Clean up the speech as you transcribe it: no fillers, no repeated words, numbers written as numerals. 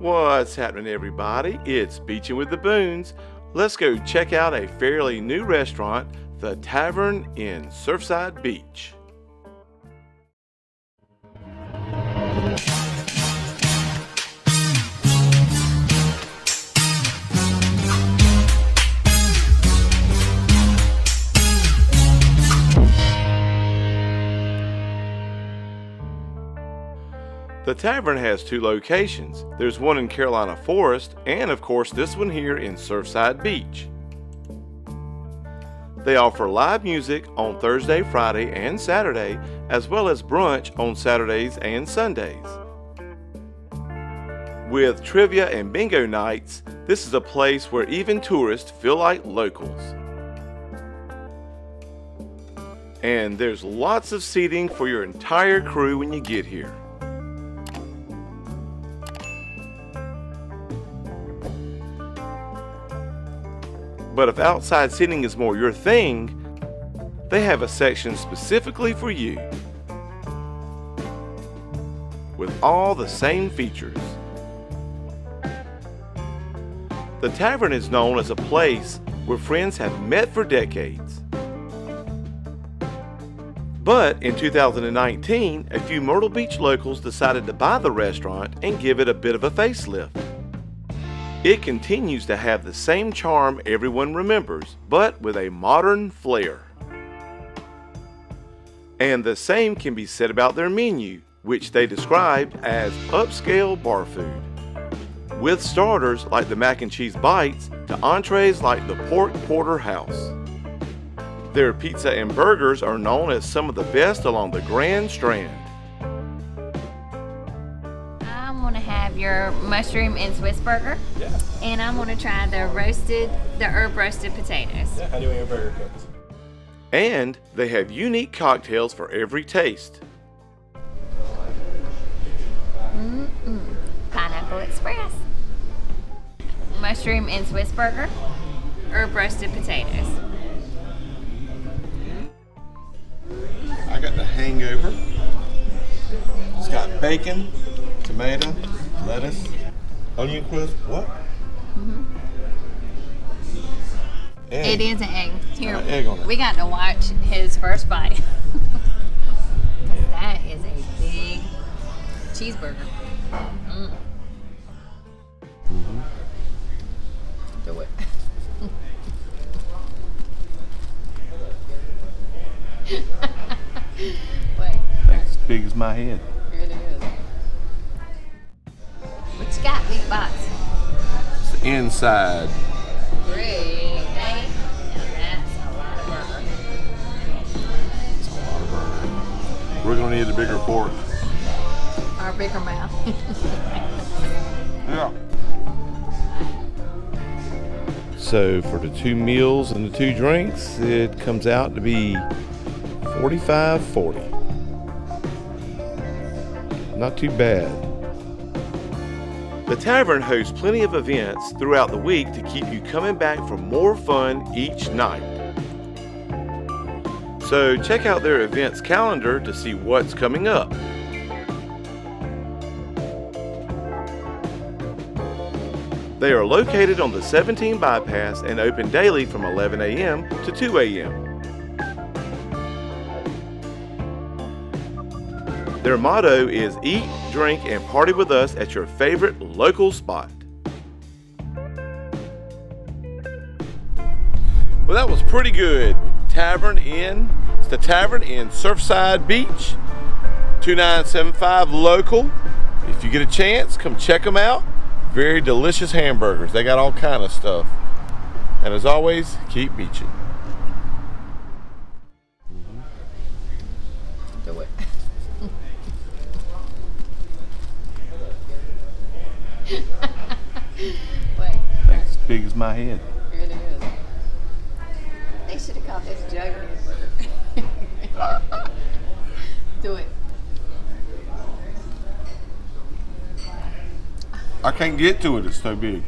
What's happening, everybody? It's Beachin with the Boones. Let's go check out a fairly new restaurant, the Tavern in Surfside Beach. The Tavern has two locations. There's one in Carolina Forrest and of course this one here in Surfside Beach. They offer live music on Thursday, Friday, and Saturday, as well as brunch on Saturdays and Sundays. With trivia and bingo nights, this is a place where even tourists feel like locals. And there's lots of seating for your entire crew when you get here. But if outside seating is more your thing, they have a section specifically for you with all the same features. The Tavern is known as a place where friends have met for decades. But in 2019, a few Myrtle Beach locals decided to buy the restaurant and give it a bit of a facelift. It continues to have the same charm everyone remembers, but with a modern flair. And the same can be said about their menu, which they described as upscale bar food. With starters like the mac and cheese bites to entrees like the pork porterhouse. Their pizza and burgers are known as some of the best along the Grand Strand. I'm gonna have your mushroom and Swiss burger. Yeah. And I'm gonna try the herb roasted potatoes. Yeah, how do you want your burger cooked? And they have unique cocktails for every taste. Pineapple Express. Mushroom and Swiss burger. Herb roasted potatoes. I got the hangover. It's got bacon, tomato, lettuce, onion crisp. What? Egg. It is an egg. Here, Egg on it. we got to watch his first bite. That is a big cheeseburger. Do it. Wait. That's as big as my head. It is. What you got, big box? It's the inside. Great. Now that's a lot of burger. It's a lot of burger. We're gonna need a bigger fork. Our bigger mouth. Yeah. So for the two meals and the two drinks, it comes out to be $45.40. Not too bad. The Tavern hosts plenty of events throughout the week to keep you coming back for more fun each night. So check out their events calendar to see what's coming up. They are located on the 17 bypass and open daily from 11 a.m. to 2 a.m. Their motto is eat, drink, and party with us at your favorite local spot. Well, that was pretty good. It's the Tavern in Surfside Beach, 2975 local. If you get a chance, come check them out. Very delicious hamburgers. They got all kind of stuff. And as always, keep beaching. Do it. Wait. That's as big as my head. It is. They should have called this jug hamburger. Do it. I can't get to it. It's so big.